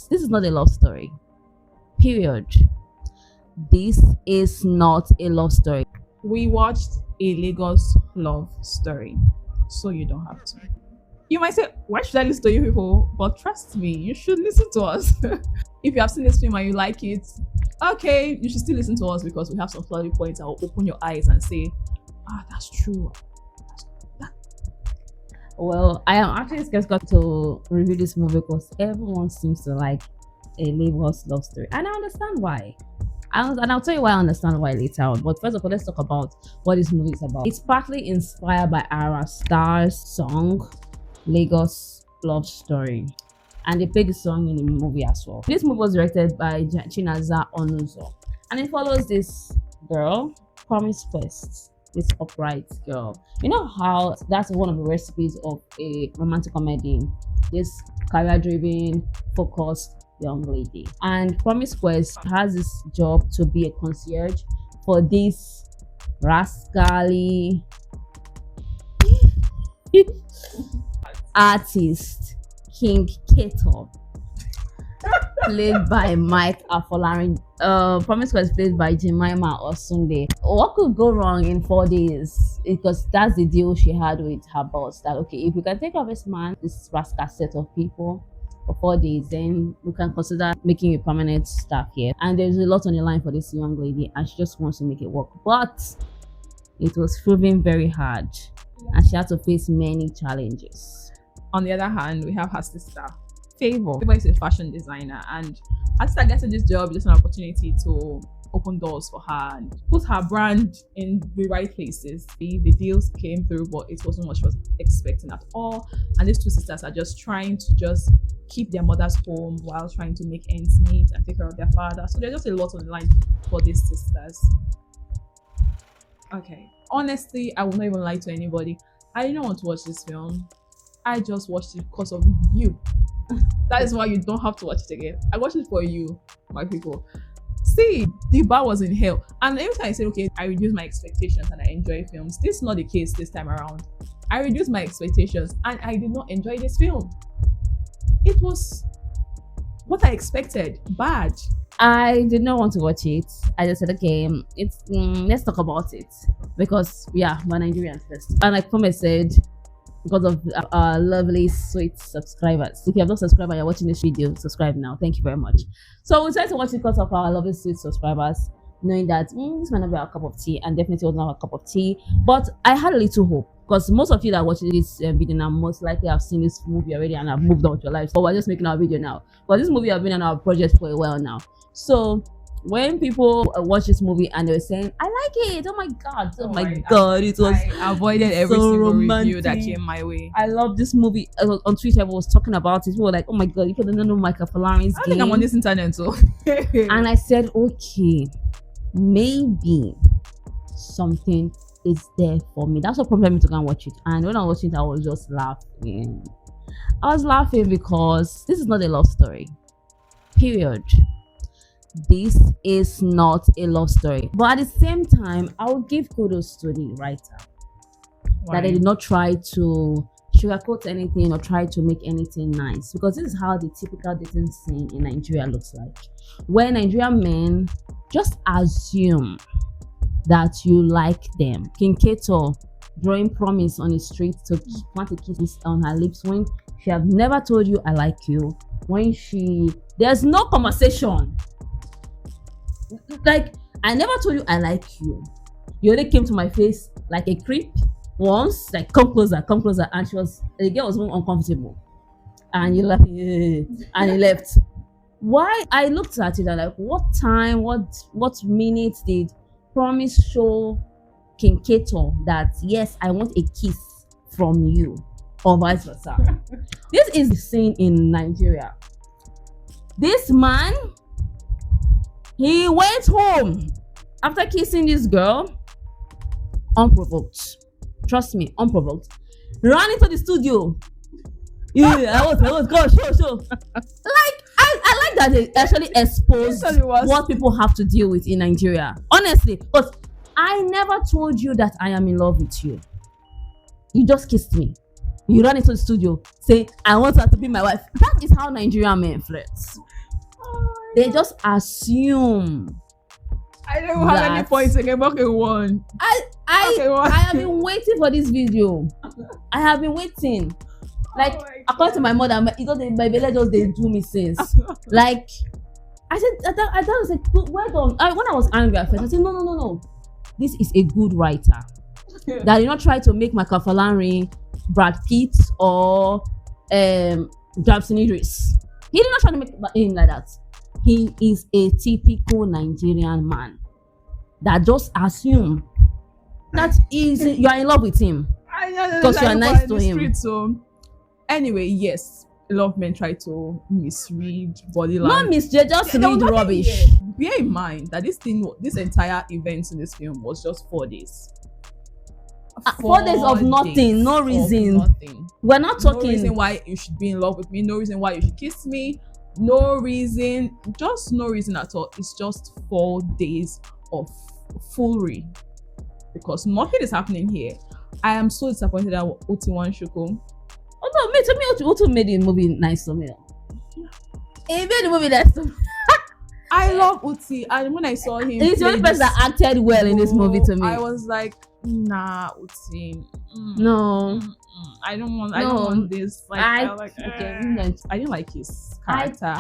this is not a love story. Period. This is not a love story. We watched a Lagos love story, so you don't have to. You might say, why should I listen to you people? But trust me, you should listen to us. If you have seen this film and you like it, okay, you should still listen to us because we have some solid points that will open your eyes and say, that's true. Well, I am actually skeptical to review this movie because everyone seems to like a Lagos love story, and I understand why. And I'll tell you why I understand why later on. But first of all, let's talk about what this movie is about. It's partly inspired by Ara Star's song, Lagos Love Story. And they played the song in the movie as well. This movie was directed by Chinaza Onuzo. And it follows this girl, Promise Quest, this upright girl. You know how that's one of the recipes of a romantic comedy. This career-driven, focused young lady. And Promise Quest has this job to be a concierge for this rascally artist, King Kator, played by Mike Afolarin. Promise Quest played by Jemima Osunde. What could go wrong in 4 days? Because that's the deal she had with her boss. That okay, if we can take off this man, this rascal set of people for 4 days, then we can consider making you permanent staff here. And there's a lot on the line for this young lady, and she just wants to make it work. But it was proving very hard, and she had to face many challenges. On the other hand, we have her sister, Favor. Favor is a fashion designer, and her sister getting this job is just an opportunity to open doors for her and put her brand in the right places. The deals came through, but it wasn't what she was expecting at all. And these two sisters are just trying to just keep their mothers home while trying to make ends meet and take care of their father. So there's just a lot on the line for these sisters. Okay, honestly, I will not even lie to anybody. I didn't want to watch this film. I just watched it because of you. That is why you don't have to watch it again. I watched it for you, my people. See, the bar was in hell. And every time I said, okay, I reduce my expectations and I enjoy films, this is not the case this time around. I reduced my expectations and I did not enjoy this film. It was what I expected. Bad. I did not want to watch it. I just said, okay, let's talk about it. Because, yeah, we're Nigerians first. And like Pome said, because of our lovely, sweet subscribers. If you have not subscribed and you're watching this video, subscribe now. Thank you very much. So we decided to watch it because of our lovely, sweet subscribers, knowing that this might not be our cup of tea, and definitely was not our cup of tea. But I had a little hope, because most of you that are watching this video now most likely have seen this movie already and have moved on with your life. So we're just making our video now. But this movie has been on our project for a while now. So when people watch this movie and they were saying, I like it, oh my god, it was I avoided every so single romantic review that came my way. I love this movie. On Twitter, everyone was talking about it. People were like, oh my god, you don't know Mike Afolarin's I think I'm on this internet too. And I said, okay, maybe something is there for me. That's what prompted me to go and watch it. And when I was watching it, I was just laughing. I was laughing because this is not a love story. Period. This is not a love story. But at the same time, I will give kudos to the writer. Why? That they did not try to sugarcoat anything or try to make anything nice. Because this is how the typical dating scene in Nigeria looks like. Where Nigerian men just assume that you like them. King Kator drawing promise on the street to want to kiss on her lips when she have never told you I like you. When there's no conversation. Like, I never told you I like you. You only came to my face like a creep once, like come closer, and the girl was more uncomfortable. And you left, and he left. Why? I looked at it and like, what time, what minute did Promise show King Kator that yes, I want a kiss from you, or vice versa? This is the scene in Nigeria. This man, he went home after kissing this girl, unprovoked. Trust me, unprovoked. Ran into the studio. Yeah, I was go show. Like I like that they actually exposed what people have to deal with in Nigeria. Honestly, but I never told you that I am in love with you. You just kissed me. You ran into the studio, say I want her to be my wife. That is how Nigerian men flirt. They just assume. I don't have any points again. Okay, one. I have been waiting for this video. I have been waiting. Like, according to my mother, my belly just they do me since. Like, I said, I was like, well done. When I was angry at first, I said, no. This is a good writer. That did not try to make my Afolarin Brad Pitt or Jamson Idris. He did not try to make him like that. He is a typical Nigerian man that just assume that you are in love with him because you are nice to him. Street, so anyway, yes, a lot of men try to misread body language. Not misread, just read rubbish. Bear in mind that this entire event in this film was just 4 days. 4 days of nothing, no reason. We're not talking. No reason why you should be in love with me. No reason why you should kiss me. No reason, just no reason at all. It's just 4 days of foolery because nothing is happening here. I am so disappointed at Uti Nwachukwu. To me, Uti made the movie nice to me. He made the movie nice to me. I love Uti, and when I saw him, he's the only person that acted well in this movie to me. I was like, nah, Uti. No. I don't want this. Like, I didn't like his character.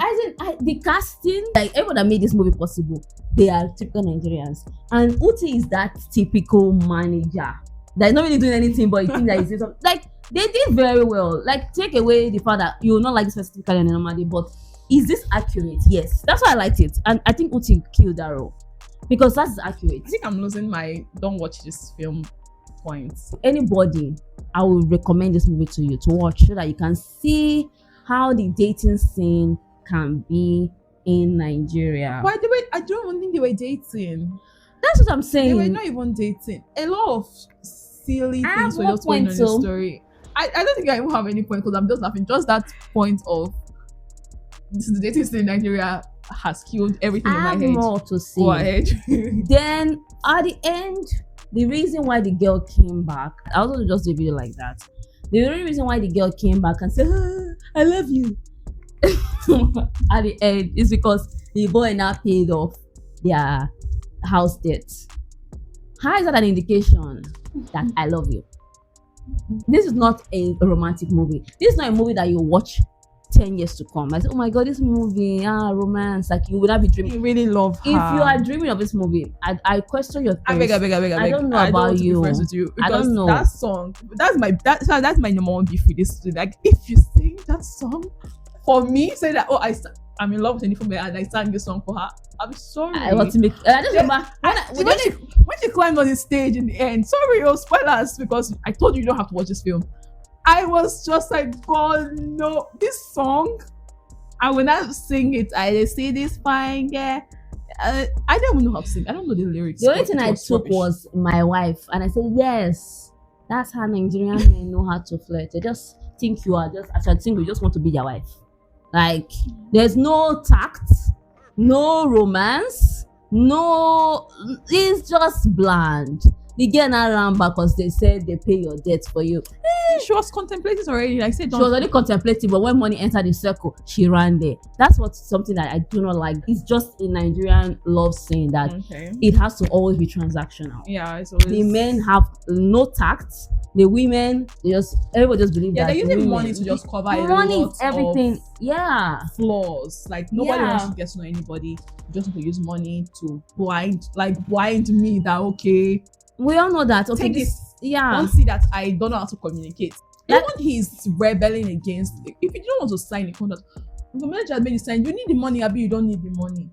The casting, like everyone that made this movie possible, they are typical Nigerians, and Uti is that typical manager that's not really doing anything, but you think that he's like they did very well. Like, take away the fact that you will not like this specifically normally, but is this accurate? Yes, that's why I liked it, and I think Uti killed that role because that's accurate. I think I'm losing my don't watch this film points. Anybody, I will recommend this movie to you to watch so that you can see how the dating scene can be in Nigeria. By the way, I don't even think they were dating. That's what I'm saying. They were not even dating. A lot of silly things were just going on in the story. I don't think I even have any point because I'm just laughing. Just that point of the dating scene in Nigeria has killed everything in my head. I have more to say. Go ahead. Then at the end, the reason why the girl came back, I was going to just do a video like that. The only reason why the girl came back and said, I love you at the end is because the boy now paid off their house debt. How is that an indication that I love you? This is not a romantic movie. This is not a movie that you watch 10 years to come. I said, oh my god, this movie, romance, like you would not be dreaming. You really love her. If you are dreaming of this movie, I question your I beg. I don't know about you. I don't know. That song, that's my number one beef with this. Like, if you sing that song for me, say that, I'm in love with any and I sang this song for her, I'm sorry. I want to make. I just remember when she climbed on the stage in the end. Sorry, spoilers, because I told you don't have to watch this film. I was just like, God, no, this song. I will not sing it. I say this fine, yeah. I don't even know how to sing. I don't know the lyrics. The only thing I took was my wife, and I said, yes, that's how Nigerian men know how to flirt. They just think you are just, as I think, you just want to be their wife. Like, there's no tact, no romance, no, it's just bland. They get around back because they said they pay your debt for you. She was contemplating already. Like I said, she was already contemplating, but when money entered the circle, she ran there. That's something that I do not like. It's just a Nigerian love scene that it has to always be transactional. Yeah, it's always... The men have no tact. The women, everybody just believe that. Yeah, they're using money to just cover everything. Of flaws. Like, nobody wants to get to know anybody. You just need to use money to blind me that, okay, we all know that. Okay, take this. Yeah. Don't see that I don't know how to communicate. Even he's rebelling against it. If you don't want to sign a contract, the manager made you sign, you need the money, Abi, you don't need the money.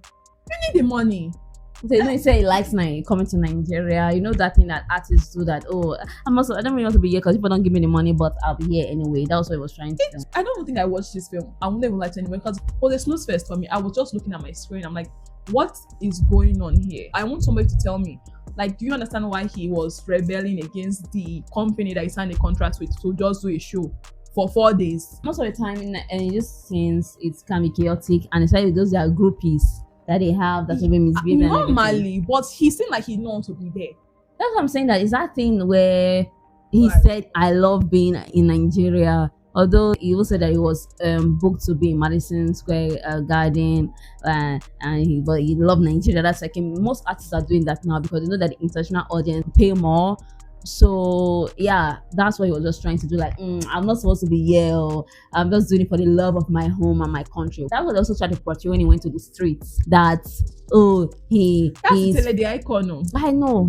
You need the money. So, he say he likes coming to Nigeria. You know that thing that artists do that. Oh, I don't really want to be here because people don't give me the money, but I'll be here anyway. That was what I was trying to do. I don't think I watched this film. I wouldn't even like to anyway because for the snooze fest for me, I was just looking at my screen. I'm like, what is going on here? I want somebody to tell me. Like, do you understand why he was rebelling against the company that he signed a contract with to just do a show for 4 days? Most of the time, and just since it's can be chaotic, and especially those are groupies that they have that will be misbehaving. Normally, but he seemed like he didn't want to be there. That's what I'm saying. That is that thing where he said, "I love being in Nigeria." Although he also said that he was booked to be in Madison Square Garden, but he loved Nigeria. That's like most artists are doing that now because they know that the international audience pay more. So yeah, that's what he was just trying to do. Like, I'm not supposed to be here. I'm just doing it for the love of my home and my country. That was also trying to portray when he went to the streets. That he's the icon. No? I know.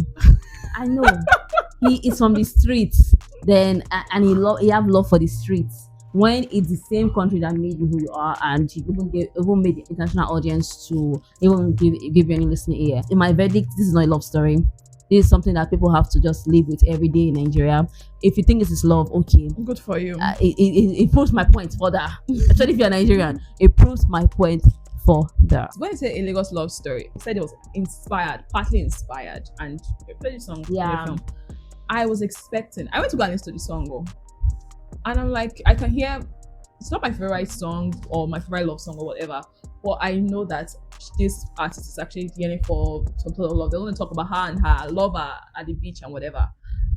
He is from the streets. Then and he have love for the streets. When it's the same country that made you who you are, and you even made the international audience to even give you any listening ear. In my verdict, this is not a love story. This is something that people have to just live with every day in Nigeria. If you think this is love, okay, good for you. It proves my point further. Especially if you're Nigerian, it proves my point further. When you say a Lagos love story, you said it was partly inspired, and you played the song. Yeah. The film. I was expecting. I went to go and listen to the song, and I'm like, I can hear. It's not my favorite song or my favorite love song or whatever, but I know that this artist is actually yearning for some sort of love. They want to talk about her and her lover at the beach and whatever.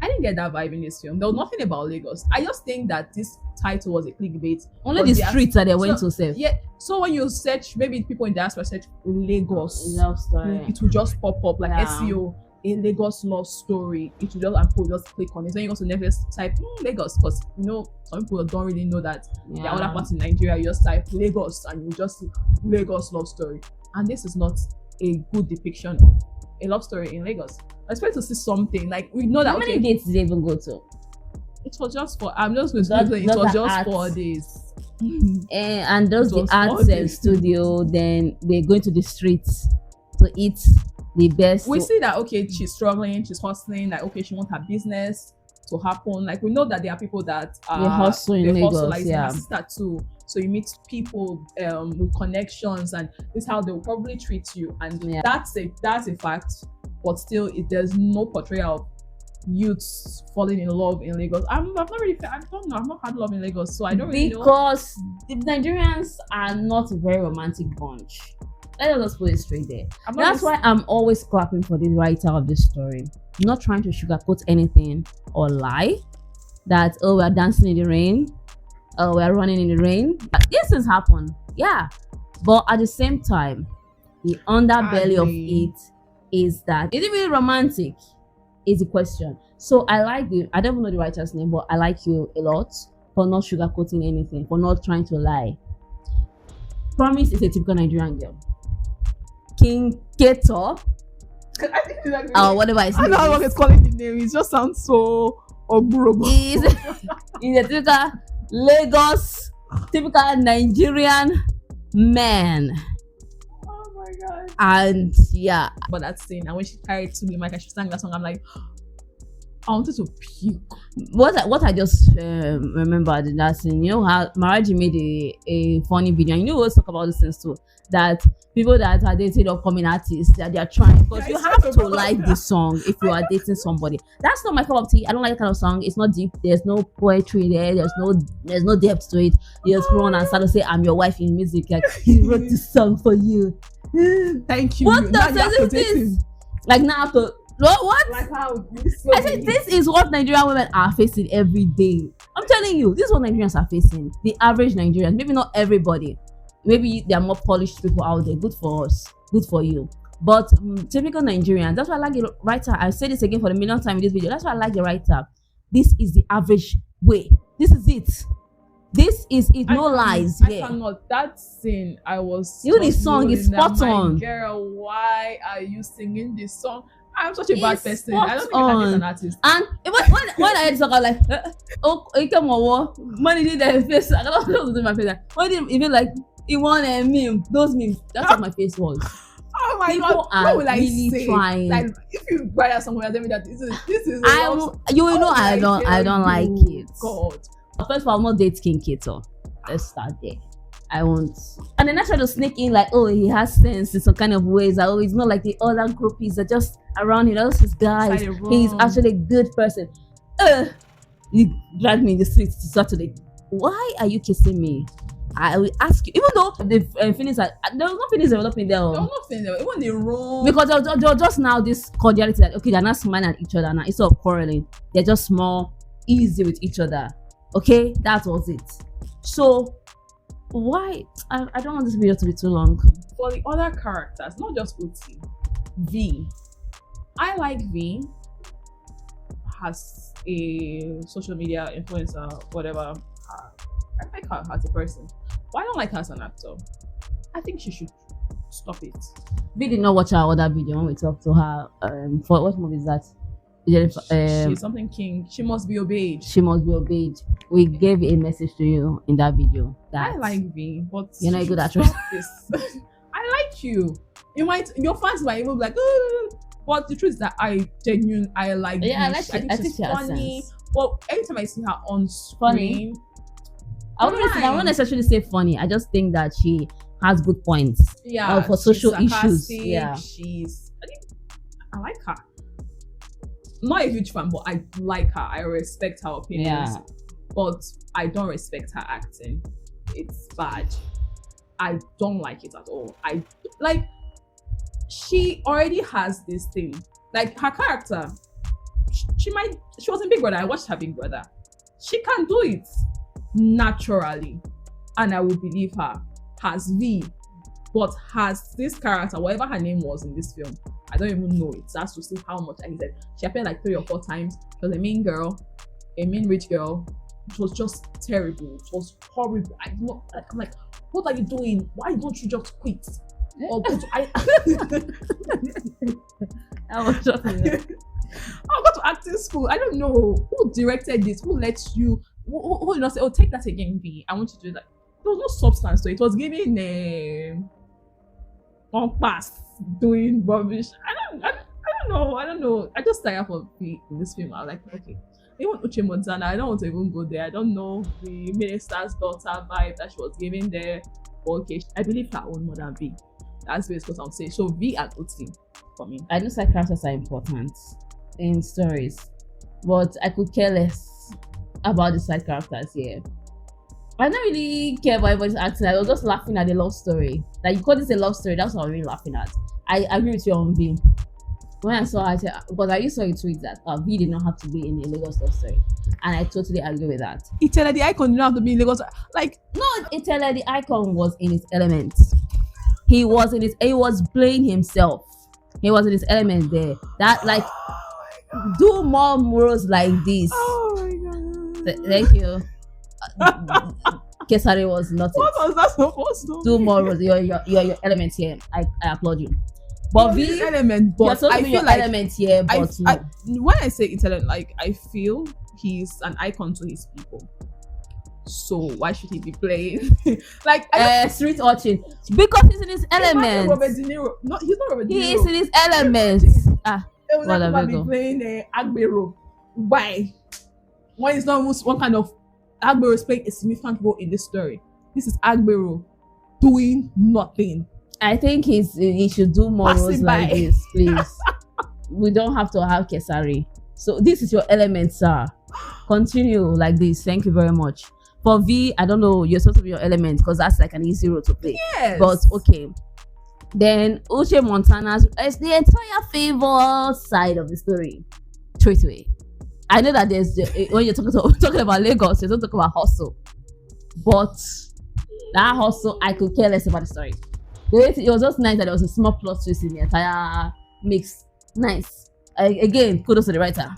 I didn't get that vibe in this film. There was nothing about Lagos. I just think that this title was a clickbait. Only the streets that they went to save. Yeah. So when you search, maybe people in diaspora search Lagos, love story, it will just pop up like SEO. A Lagos love story. It will just click on it. Then you go to Netflix, type Lagos, because some people don't really know that there are other parts in Nigeria. You just type Lagos and you just see Lagos love story. And this is not a good depiction of a love story in Lagos. I expect to see something like we know that. How many dates did they even go to? It was just for. I'm just going to say it was just 4 days. And those the arts studio. Then they're going to the streets to eat the best. We see that she's struggling, she's hustling. Like she wants her business to happen. Like we know that there are people that they hustle in Lagos. Like her sister too. So you meet people with connections, and this is how they will probably treat you. And that's a fact. But still, there's no portrayal of youths falling in love in Lagos. I don't know. I've not had love in Lagos, so I don't really know. Because the Nigerians are not a very romantic bunch. Let us put it straight there. That's why I'm always clapping for the writer of this story. I'm not trying to sugarcoat anything or lie that we're dancing in the rain, we're running in the rain. These things happen, yeah. But at the same time, the underbelly of it is that is it really romantic? Is the question. So I don't even know the writer's name, but I like you a lot for not sugarcoating anything, for not trying to lie. Promise is a typical Nigerian girl. King Kator, whatever his name is. I don't know what he's calling the name. It just sounds so ogbrobo. He's a typical Lagos, typical Nigerian man. Oh my god. And yeah. But that scene, and when she carried to me mic and she sang that song, I'm like, I wanted to puke. What I just remembered in that scene, you know how Maraji made a funny video, and you know we always talk about these things too, that people that are dating upcoming artists, that they are trying, because you have to like the song if you are dating somebody. That's not my cup of tea. I don't like that kind of song. It's not deep. There's no poetry there. There's no depth to it. You just run and start to say, I'm your wife in music, like he wrote this song for you. Thank you. What the sense is this? Like now after what? Like how I said this is what Nigerian women are facing every day. I'm telling you, this is what Nigerians are facing. The average Nigerians, maybe not everybody. Maybe there are more polished people out there. Good for us. Good for you. But typical Nigerians, that's why I like the writer. I'll say this again for the millionth time in this video. That's why I like the writer. This is the average way. This is it. This is it. No lies here. I cannot. That scene, I was. You the song is spot on. Girl, why are you singing this song? I'm such a bad person. I don't think I can get an artist. And when I heard the song, I was like, come on, money did that face. I don't know what to do my face. When even like, it want a meme, those memes. That's what my face was. Oh my People god! What will I really say? Trying. Like, if you buy that somewhere, tell me that this is. You will know I don't like it. God. First of all, I'm not date King Kator. Let's start there. I won't. And then I try to sneak in like, he has sense in some kind of ways. It's not like the other groupies are just around him. Those his guys. He's actually a good person. You dragged me in the streets to Saturday. Why are you kissing me? I will ask you. Even though the feelings there was no feelings developing there. There was nothing there. Even the room. Because there was just now this cordiality that they're not smiling at each other now. Instead of quarreling, they're just more easy with each other. Okay, that was it. So why I don't want this video to be too long. For the other characters, not just Uti, V. I like V as a social media influencer, whatever. I like her as a person, but I don't like her as an actor. I think she should stop it. We did not watch our other video when we talked to her. For what movie is that? She's something king. She must be obeyed. She must be obeyed. We gave a message to you in that video. That I like V, but you're not a good actress. I like you. Your fans might even be like, but the truth is that I like. Yeah, V. I think she's she has funny. sense. But anytime I see her on screen, I won't necessarily say funny. I just think that she has good points. Yeah, for social issues. Yeah, I like her. Not a huge fan, but I like her. I respect her opinions. Yeah. But I don't respect her acting. It's bad. I don't like it at all. I like. She already has this thing. Like her character, she was in Big Brother. I watched her Big Brother. She can do it naturally, and I will believe her. Has V, but has this character, whatever her name was in this film, I don't even know it. That's to see how much I said. She appeared like 3 or 4 times. She was a mean girl, a mean rich girl. It was just terrible. It was horrible. I'm like, what are you doing? Why don't you just quit? Or go to I was just I'll go to acting school. I don't know who directed this. Who let you? Who did not say, "Oh, take that again, V. I want you to do that." There was no substance to it. It was giving on pass doing rubbish. I don't know. I just tired of V in this film. I was like, okay. Even Uche Montana, I don't want to even go there. I don't know the minister's daughter vibe that she was giving there. But okay, I believe her own more than V. That's basically what I'm saying. So V and Uti for me. I know side characters are important in stories, but I could care less about the side characters here. I don't really care about everybody's acting. I was just laughing at the love story. Like, you call this a love story, that's what I'm really laughing at. I agree with you on V. When I saw it, because I used to tweet that V did not have to be in a Lagos love story, and I totally agree with that. Itele the Icon did not have to be in Lagos. Like, no, Itele the Icon was in his element. He was playing himself. He was in his element there. That, like, do more roles like this. Oh my god. Thank you. Kesari was not What it. was that supposed to Do be? more roles. Your element here. I applaud you. But V, element, you're but supposed I to be feel your like element here. But when I say Italian, like, I feel he's an icon to his people. So why should he be playing like street urchin? Because he's in his element. Robert De Niro. No, he's not Robert De Niro. He is in his element. They will never be playing Agbero. Why? When it's not one kind of Agbero is playing a significant role in this story. This is Agbero doing nothing. I think he should do more roles like this, please. We don't have to have Kesari. So this is your element, sir. Continue like this. Thank you very much. For V, I don't know. You're supposed to be your element because that's like an easy role to play. Yes. But okay. Then Uche Montana's it's the entire favor side of the story. Straight away. I know that there's when you're talking about Lagos, you're not talking about hustle. But that hustle, I could care less about the story. It was just nice that there was a small plot twist in the entire mix. Nice. Again, kudos to the writer.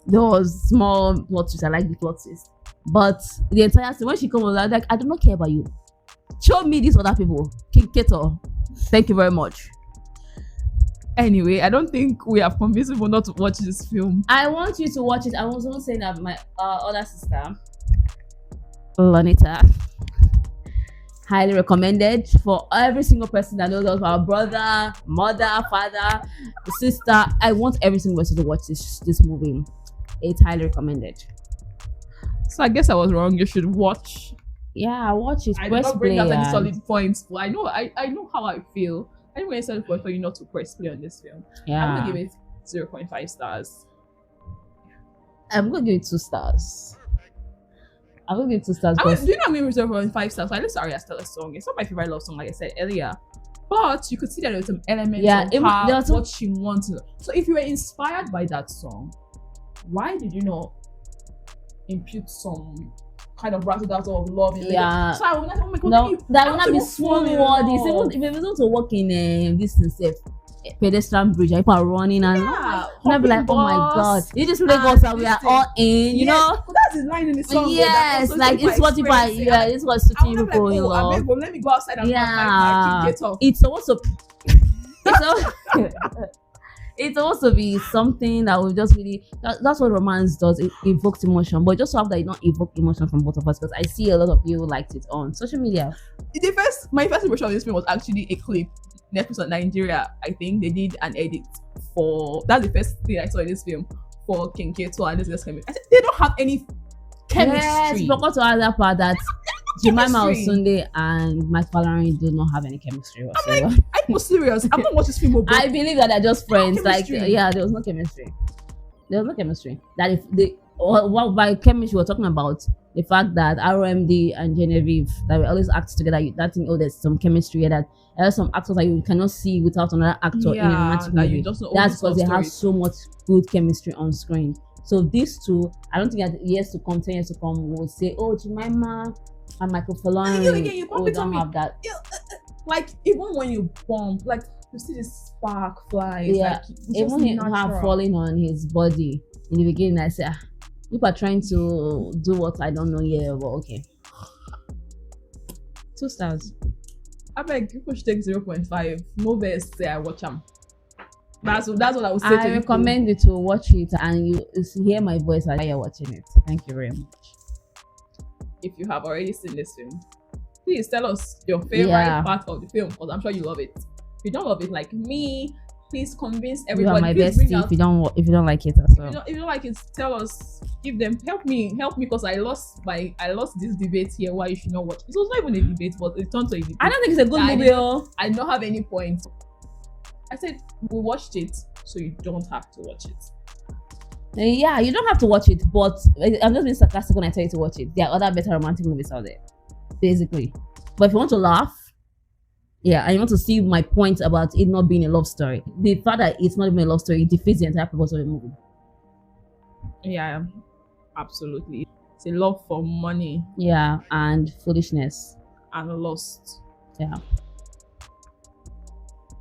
There was small plot twist. I like the plot twist. But the entire thing, when she comes, I was like, I do not care about you. Show me these other people. King Kator. Thank you very much. Anyway, I don't think we have convinced people not to watch this film. I want you to watch it. I was also saying that my other sister, Lonita, highly recommended for every single person that knows us, our brother, mother, father, sister. I want every single person to watch this movie. It's highly recommended. So I guess I was wrong. You should watch. Yeah, watch it. I did not bring out any solid points. But I know how I feel. I didn't really solid point for you not to press play on this film. Yeah. I'm gonna give it 0.5 stars. I'm gonna give it 2 stars. I'm gonna give it 2 stars. Do you know I'm giving it 0.5 stars? I listen to Arya Stella's song. It's not my favorite love song, like I said earlier. But you could see that there was some elements of what she wanted. So if you were inspired by that song, why did you not impute some kind of rattled out of love. Yeah. So I was like, oh my god, No, that will not be fall in small. This love. even if you want to work in this itself, pedestrian bridge, people are running and I'll be like, oh my god, you just really go so we are all in, you know. But that's his line in the song. Yes, like it's what people are. Yeah, it's what suiting people in love. Let me go outside and find my King Kator. It's also. It's supposed to be something that will just really that's what romance does. It evokes emotion, but just so that it not evoke emotion from both of us, because I see a lot of you liked it on social media. My first impression of this film was actually a clip. Netflix on Nigeria, I think they did an edit for that's the first thing I saw in this film for King Kator and this girl's chemistry. I said they don't have any chemistry. Yes, forgot to add that part that Jemima Osunde and Afolarin do not have any chemistry whatsoever. I'm like, are you serious? I'm not watching this film. I believe that they're just friends. Like, chemistry. yeah, there was no chemistry. There was no chemistry. That if they, what by chemistry we're talking about the fact that RMD and Genevieve that we always act together. That thing, there's some chemistry here. That there are some actors that you cannot see without another actor in a romantic movie. That's because they have so much good chemistry on screen. So these two, I don't think that years to come, 10 years to come, will say, oh, Jemima and Afolarin, we don't have that. Like even when you bump, like you see the spark fly. Yeah, even him falling on his body in the beginning, I said, people are trying to do what I don't know here, but okay. 2 stars. I beg people should take 0.5. No best say I watch them. That's what I would say. I recommend you to watch it and you hear my voice while you're watching it. Thank you very much. If you have already seen this film, please tell us your favorite part of the film, because I'm sure you love it. If you don't love it like me, please convince everybody. You are my bestie if you don't like it as well. If you don't like it, tell us. Give them help me because I lost this debate here why you should not watch. It was not even a debate, but it turned to a debate. I don't think it's a good movie. I don't have any point. I said we watched it, so you don't have to watch it. Yeah, you don't have to watch it, but I'm just being sarcastic when I tell you to watch it. There are other better romantic movies out there, basically. But if you want to laugh, yeah, and you want to see my point about it not being a love story, the fact that it's not even a love story, it defeats the entire purpose of the movie. Yeah, absolutely. It's a love for money. Yeah, and foolishness. And lust. Yeah.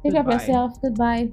Take care of yourself. Goodbye.